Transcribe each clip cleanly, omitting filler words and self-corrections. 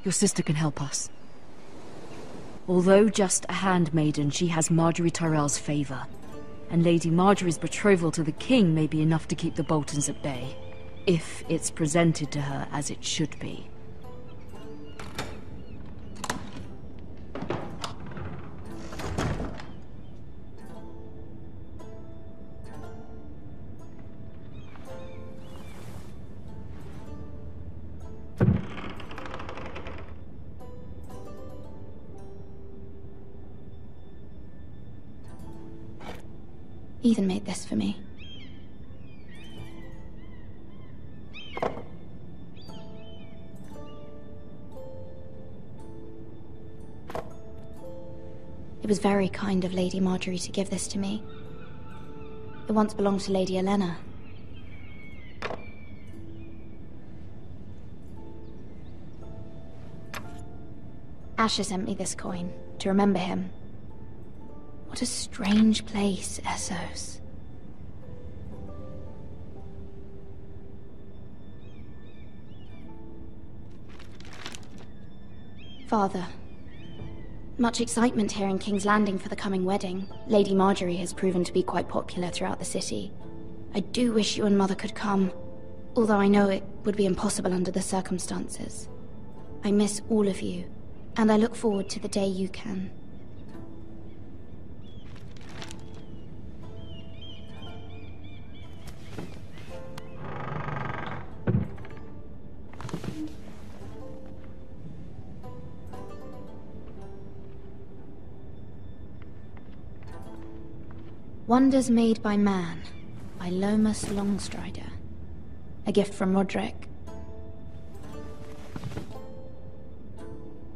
Your sister can help us. Although just a handmaiden, she has Marjorie Tyrell's favor. And Lady Marjorie's betrothal to the king may be enough to keep the Boltons at bay. If it's presented to her as it should be. Ethan made this for me. It was very kind of Lady Marjorie to give this to me. It once belonged to Lady Elena. Asher sent me this coin to remember him. What a strange place, Essos. Father. Much excitement here in King's Landing for the coming wedding. Lady Marjorie has proven to be quite popular throughout the city. I do wish you and Mother could come, although I know it would be impossible under the circumstances. I miss all of you, and I look forward to the day you can. Wonders Made by Man, by Lomas Longstrider. A gift from Roderick.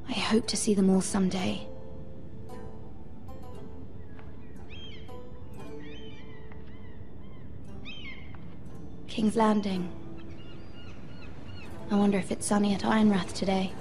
I hope to see them all someday. King's Landing. I wonder if it's sunny at Ironrath today.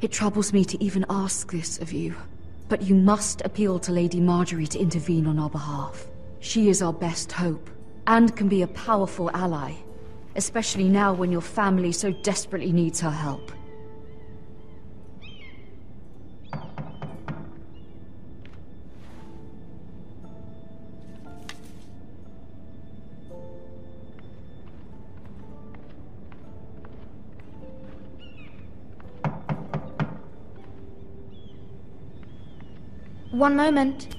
It troubles me to even ask this of you, but you must appeal to Lady Marjorie to intervene on our behalf. She is our best hope, and can be a powerful ally, especially now when your family so desperately needs her help. One moment.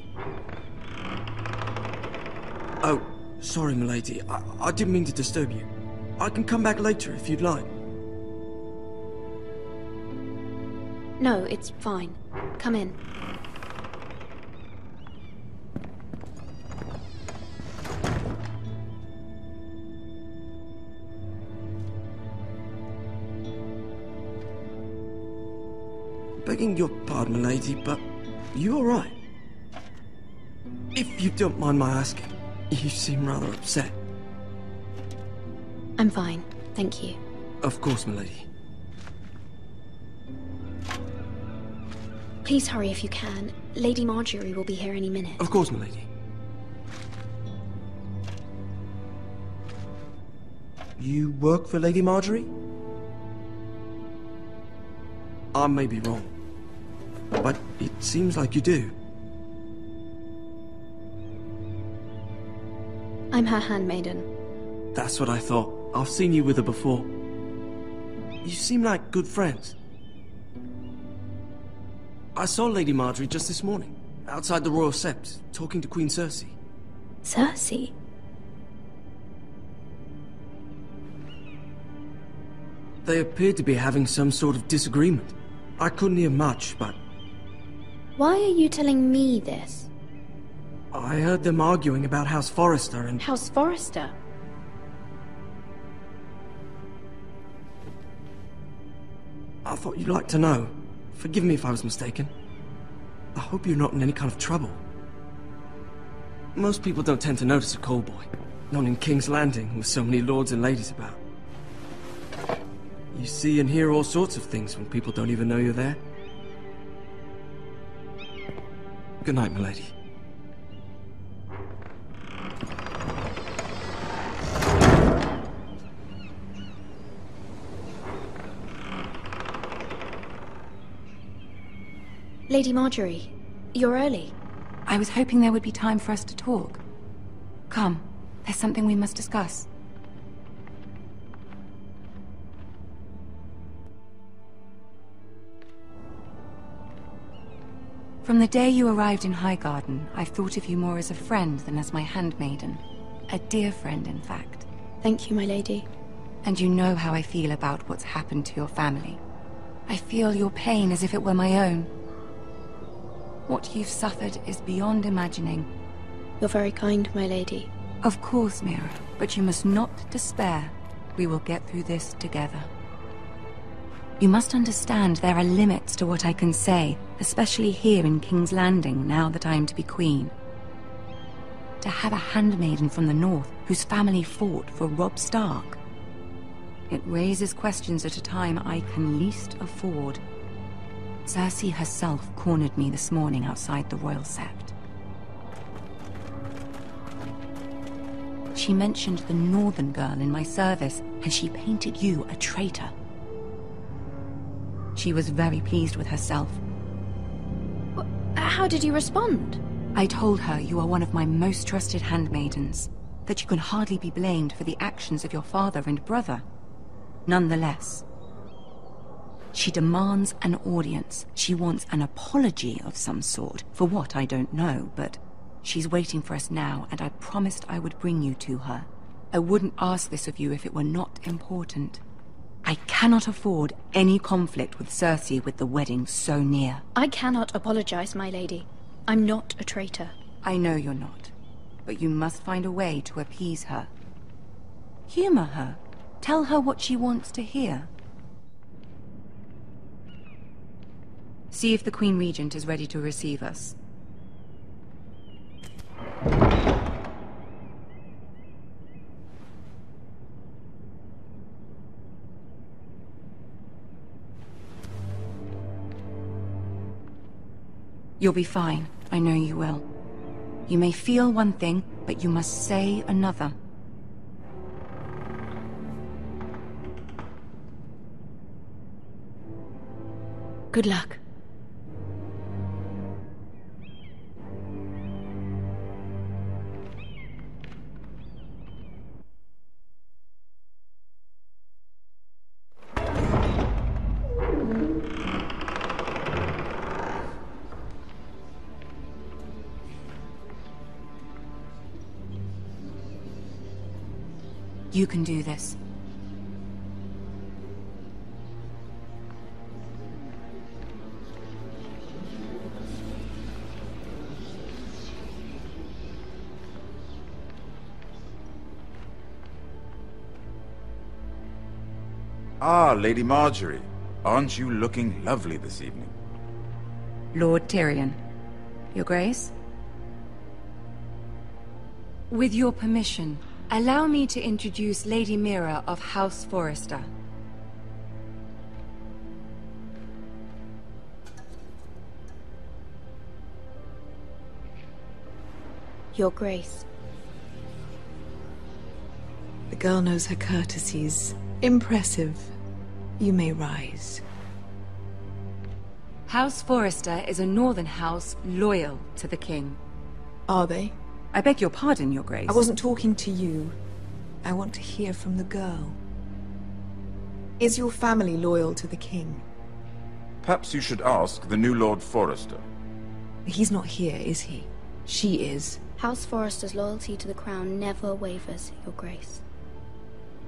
Oh, sorry, milady. I didn't mean to disturb you. I can come back later if you'd like. No, it's fine. Come in. Begging your pardon, milady, but you all right? If you don't mind my asking, you seem rather upset. I'm fine, thank you. Of course, milady. Please hurry if you can. Lady Marjorie will be here any minute. Of course, milady. You work for Lady Marjorie? I may be wrong, but it seems like you do. I'm her handmaiden. That's what I thought. I've seen you with her before. You seem like good friends. I saw Lady Marjorie just this morning, outside the Royal Sept, talking to Queen Cersei. Cersei? They appeared to be having some sort of disagreement. I couldn't hear much, but... Why are you telling me this? I heard them arguing about House Forrester and... House Forrester? I thought you'd like to know. Forgive me if I was mistaken. I hope you're not in any kind of trouble. Most people don't tend to notice a callboy, not in King's Landing with so many lords and ladies about. You see and hear all sorts of things when people don't even know you're there. Good night, milady. Lady Marjorie, you're early. I was hoping there would be time for us to talk. Come, there's something we must discuss. From the day you arrived in Highgarden, I've thought of you more as a friend than as my handmaiden. A dear friend, in fact. Thank you, my lady. And you know how I feel about what's happened to your family. I feel your pain as if it were my own. What you've suffered is beyond imagining. You're very kind, my lady. Of course, Mira, but you must not despair. We will get through this together. You must understand there are limits to what I can say, especially here in King's Landing, now that I am to be queen. To have a handmaiden from the north whose family fought for Robb Stark. It raises questions at a time I can least afford. Cersei herself cornered me this morning outside the Royal Sept. She mentioned the northern girl in my service, and she painted you a traitor. She was very pleased with herself. How did you respond? I told her you are one of my most trusted handmaidens, that you can hardly be blamed for the actions of your father and brother. Nonetheless, she demands an audience. She wants an apology of some sort, for what I don't know, but she's waiting for us now, and I promised I would bring you to her. I wouldn't ask this of you if it were not important. I cannot afford any conflict with Cersei with the wedding so near. I cannot apologize, my lady. I'm not a traitor. I know you're not, but you must find a way to appease her. Humor her. Tell her what she wants to hear. See if the Queen Regent is ready to receive us. You'll be fine. I know you will. You may feel one thing, but you must say another. Good luck. You can do this. Ah, Lady Marjorie. Aren't you looking lovely this evening? Lord Tyrion. Your Grace? With your permission, allow me to introduce Lady Mira of House Forrester. Your Grace. The girl knows her courtesies. Impressive. You may rise. House Forrester is a northern house loyal to the king. Are they? I beg your pardon, Your Grace. I wasn't talking to you. I want to hear from the girl. Is your family loyal to the king? Perhaps you should ask the new Lord Forrester. He's not here, is he? She is. House Forrester's loyalty to the crown never wavers, Your Grace.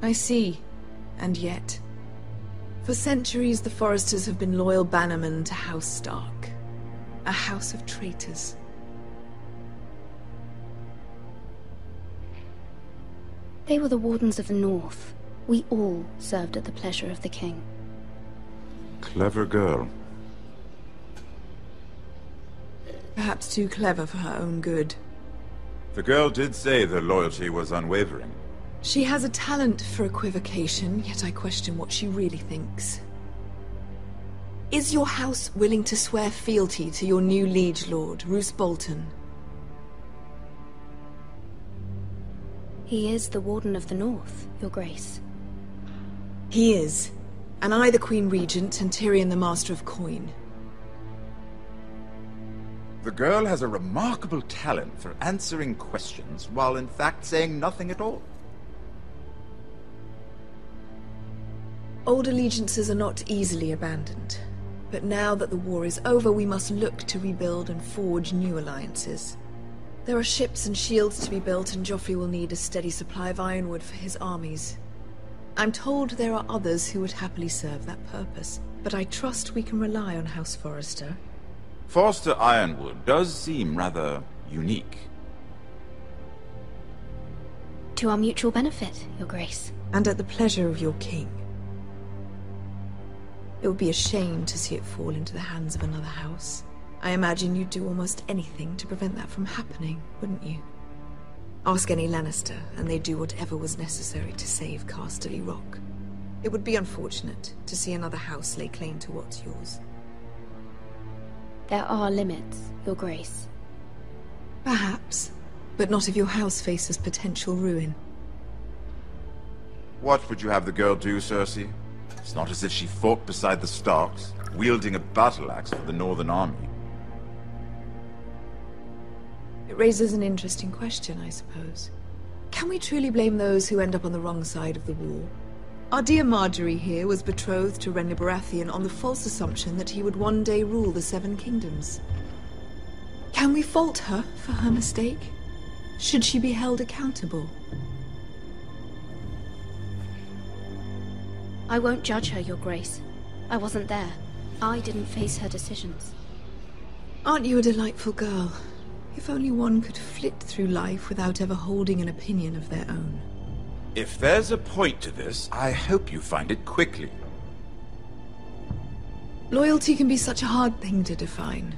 I see. And yet, for centuries the Forresters have been loyal bannermen to House Stark. A house of traitors. They were the Wardens of the North. We all served at the pleasure of the king. Clever girl. Perhaps too clever for her own good. The girl did say their loyalty was unwavering. She has a talent for equivocation, yet I question what she really thinks. Is your house willing to swear fealty to your new liege lord, Roose Bolton? He is the Warden of the North, Your Grace. He is. And I the Queen Regent, and Tyrion the Master of Coin. The girl has a remarkable talent for answering questions while in fact saying nothing at all. Old allegiances are not easily abandoned. But now that the war is over, we must look to rebuild and forge new alliances. There are ships and shields to be built, and Joffrey will need a steady supply of ironwood for his armies. I'm told there are others who would happily serve that purpose, but I trust we can rely on House Forrester. Forster Ironwood does seem rather unique. To our mutual benefit, Your Grace. And at the pleasure of your king. It would be a shame to see it fall into the hands of another house. I imagine you'd do almost anything to prevent that from happening, wouldn't you? Ask any Lannister, and they'd do whatever was necessary to save Casterly Rock. It would be unfortunate to see another house lay claim to what's yours. There are limits, Your Grace. Perhaps, but not if your house faces potential ruin. What would you have the girl do, Cersei? It's not as if she fought beside the Starks, wielding a battle axe for the Northern Army. It raises an interesting question, I suppose. Can we truly blame those who end up on the wrong side of the war? Our dear Marjorie here was betrothed to Renly Baratheon on the false assumption that he would one day rule the Seven Kingdoms. Can we fault her for her mistake? Should she be held accountable? I won't judge her, Your Grace. I wasn't there. I didn't face her decisions. Aren't you a delightful girl? If only one could flit through life without ever holding an opinion of their own. If there's a point to this, I hope you find it quickly. Loyalty can be such a hard thing to define.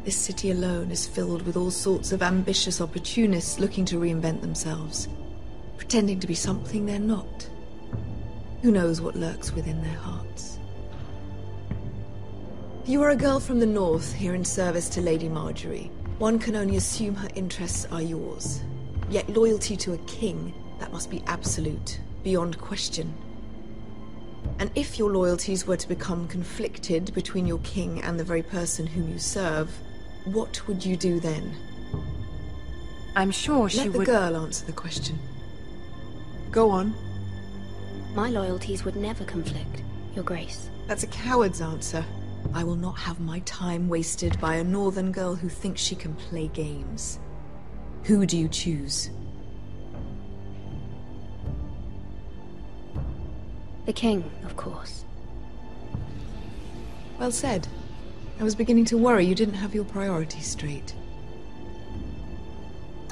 This city alone is filled with all sorts of ambitious opportunists looking to reinvent themselves, pretending to be something they're not. Who knows what lurks within their hearts? You are a girl from the north, here in service to Lady Marjorie. One can only assume her interests are yours. Yet loyalty to a king, that must be absolute, beyond question. And if your loyalties were to become conflicted between your king and the very person whom you serve, what would you do then? I'm sure she would... Let the girl answer the question. Go on. My loyalties would never conflict, Your Grace. That's a coward's answer. I will not have my time wasted by a northern girl who thinks she can play games. Who do you choose? The king, of course. Well said. I was beginning to worry you didn't have your priorities straight.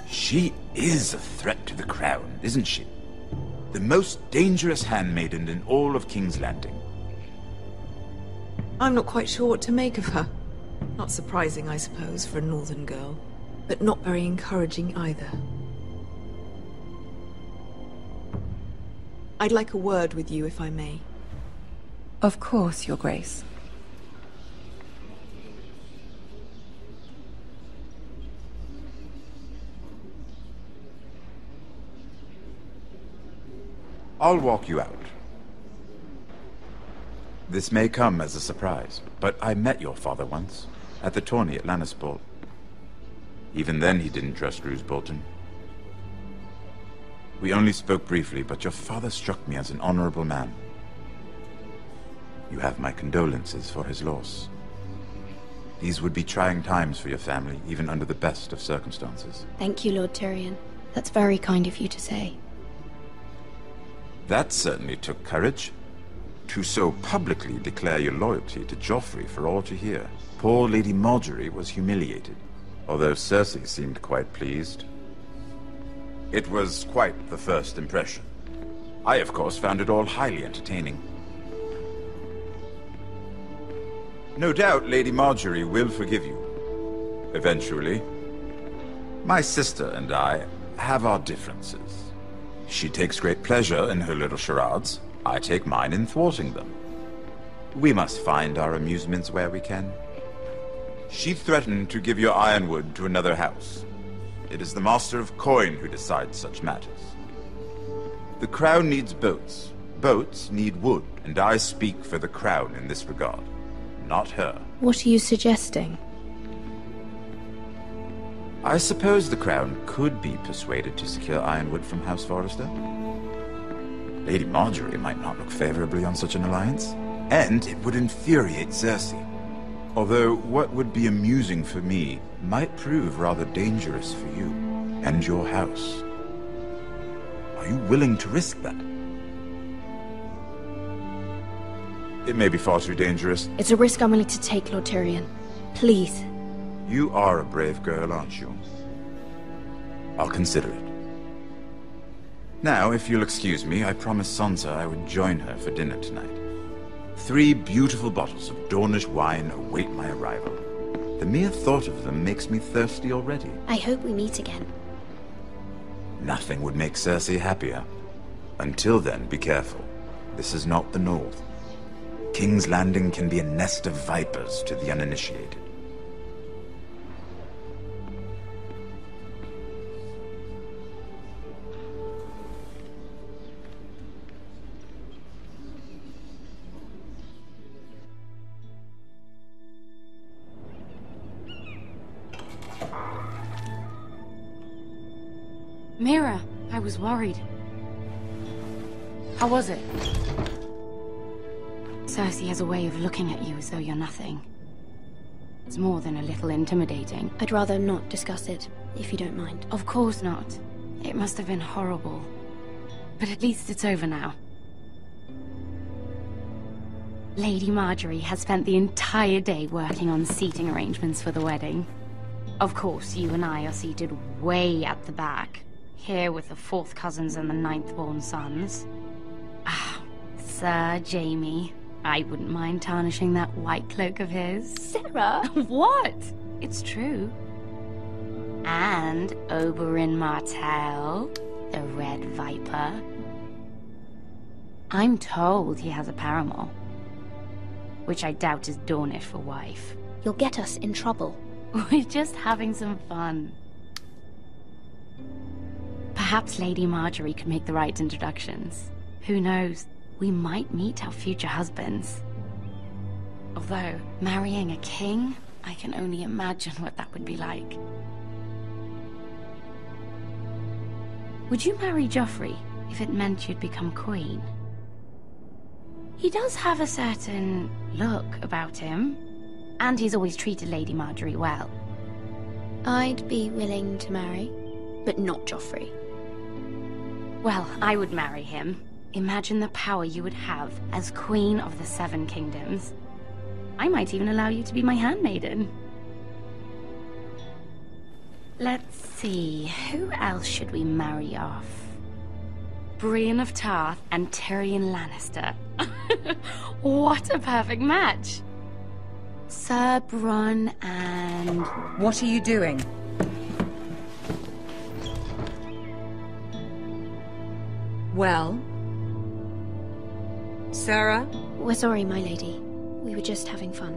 She is a threat to the crown, isn't she? The most dangerous handmaiden in all of King's Landing. I'm not quite sure what to make of her. Not surprising, I suppose, for a northern girl, but not very encouraging either. I'd like a word with you, if I may. Of course, Your Grace. I'll walk you out. This may come as a surprise, but I met your father once, at the tourney at Lannisport. Even then he didn't trust Roose Bolton. We only spoke briefly, but your father struck me as an honorable man. You have my condolences for his loss. These would be trying times for your family, even under the best of circumstances. Thank you, Lord Tyrion. That's very kind of you to say. That certainly took courage. To so publicly declare your loyalty to Joffrey for all to hear. Poor Lady Marjorie was humiliated, although Cersei seemed quite pleased. It was quite the first impression. I, of course, found it all highly entertaining. No doubt Lady Marjorie will forgive you. Eventually. My sister and I have our differences. She takes great pleasure in her little charades. I take mine in thwarting them. We must find our amusements where we can. She threatened to give your ironwood to another house. It is the Master of Coin who decides such matters. The Crown needs boats. Boats need wood, and I speak for the Crown in this regard, not her. What are you suggesting? I suppose the Crown could be persuaded to secure ironwood from House Forrester. Lady Marjorie might not look favorably on such an alliance, and it would infuriate Cersei. Although what would be amusing for me might prove rather dangerous for you and your house. Are you willing to risk that? It may be far too dangerous. It's a risk I'm willing to take, Lord Tyrion. Please. You are a brave girl, aren't you? I'll consider it. Now, if you'll excuse me, I promised Sansa I would join her for dinner tonight. 3 beautiful bottles of Dornish wine await my arrival. The mere thought of them makes me thirsty already. I hope we meet again. Nothing would make Cersei happier. Until then, be careful. This is not the North. King's Landing can be a nest of vipers to the uninitiated. Mira, I was worried. How was it? Cersei has a way of looking at you as though you're nothing. It's more than a little intimidating. I'd rather not discuss it, if you don't mind. Of course not. It must have been horrible. But at least it's over now. Lady Marjorie has spent the entire day working on seating arrangements for the wedding. Of course, you and I are seated way at the back. Here with the 4th cousins and the 9th-born sons. Ah, Sir Jaime. I wouldn't mind tarnishing that white cloak of his. Sarah! What? It's true. And Oberyn Martell, the Red Viper. I'm told he has a paramour. Which I doubt is Dornish for wife. You'll get us in trouble. We're just having some fun. Perhaps Lady Marjorie could make the right introductions. Who knows? We might meet our future husbands. Although, marrying a king, I can only imagine what that would be like. Would you marry Joffrey if it meant you'd become queen? He does have a certain look about him, and he's always treated Lady Marjorie well. I'd be willing to marry, but not Joffrey. Well, I would marry him. Imagine the power you would have as Queen of the 7 Kingdoms. I might even allow you to be my handmaiden. Let's see, who else should we marry off? Brienne of Tarth and Tyrion Lannister. What a perfect match! Sir Bronn and... What are you doing? Well? Sarah? We're sorry, my lady. We were just having fun.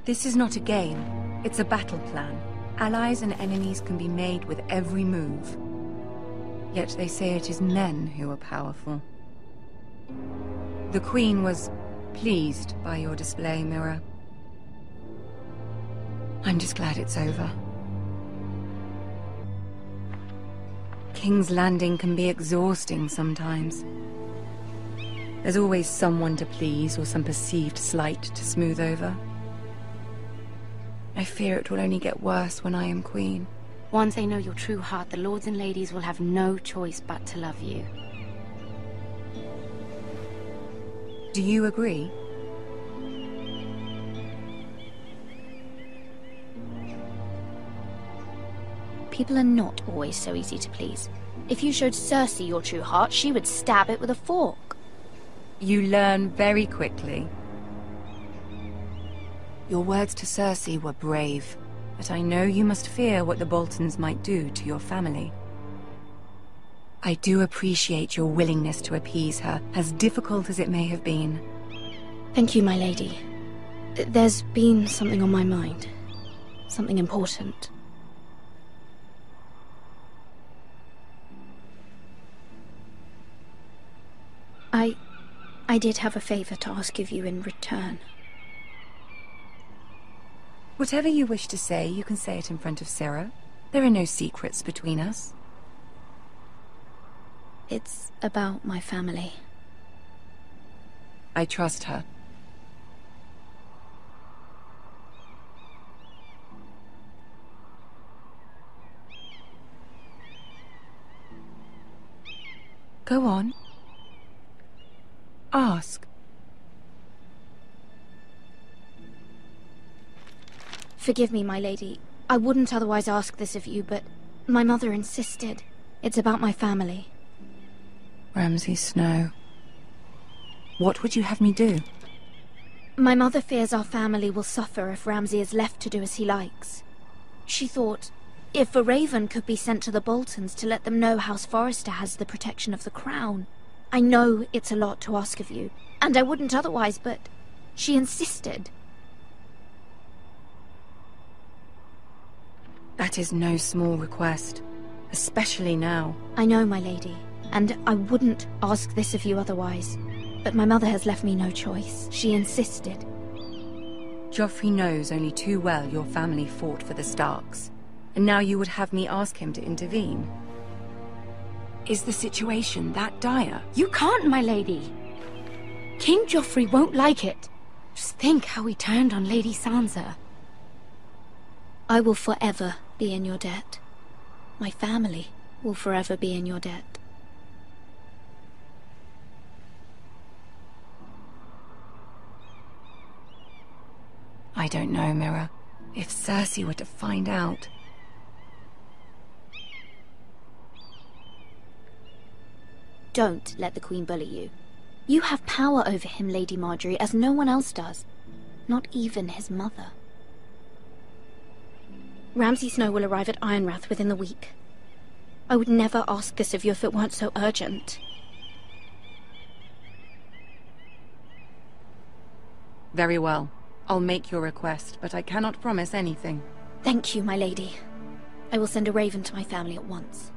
This is not a game. It's a battle plan. Allies and enemies can be made with every move. Yet they say it is men who are powerful. The Queen was pleased by your display, Mira. I'm just glad it's over. King's Landing can be exhausting sometimes. There's always someone to please or some perceived slight to smooth over. I fear it will only get worse when I am queen. Once they know your true heart, the lords and ladies will have no choice but to love you. Do you agree? People are not always so easy to please. If you showed Cersei your true heart, she would stab it with a fork. You learn very quickly. Your words to Cersei were brave. but I know you must fear what the Boltons might do to your family. I do appreciate your willingness to appease her, as difficult as it may have been. Thank you, my lady. There's been something on my mind. Something important. I did have a favor to ask of you in return. Whatever you wish to say, you can say it in front of Sarah. There are no secrets between us. It's about my family. I trust her. Go on. Ask. Forgive me, my lady. I wouldn't otherwise ask this of you, but my mother insisted. It's about my family. Ramsay Snow. What would you have me do? My mother fears our family will suffer if Ramsay is left to do as he likes. She thought, if a raven could be sent to the Boltons to let them know House Forrester has the protection of the crown. I know it's a lot to ask of you, and I wouldn't otherwise, but she insisted. That is no small request, especially now. I know, my lady, and I wouldn't ask this of you otherwise. But my mother has left me no choice. She insisted. Joffrey knows only too well your family fought for the Starks, and now you would have me ask him to intervene. Is the situation that dire? You can't, my lady. King Joffrey won't like it. Just think how he turned on Lady Sansa. I will forever be in your debt. My family will forever be in your debt. I don't know, Mira. If Cersei were to find out... Don't let the Queen bully you. You have power over him, Lady Marjorie, as no one else does. Not even his mother. Ramsay Snow will arrive at Ironrath within the week. I would never ask this of you if it weren't so urgent. Very well. I'll make your request, but I cannot promise anything. Thank you, my lady. I will send a raven to my family at once.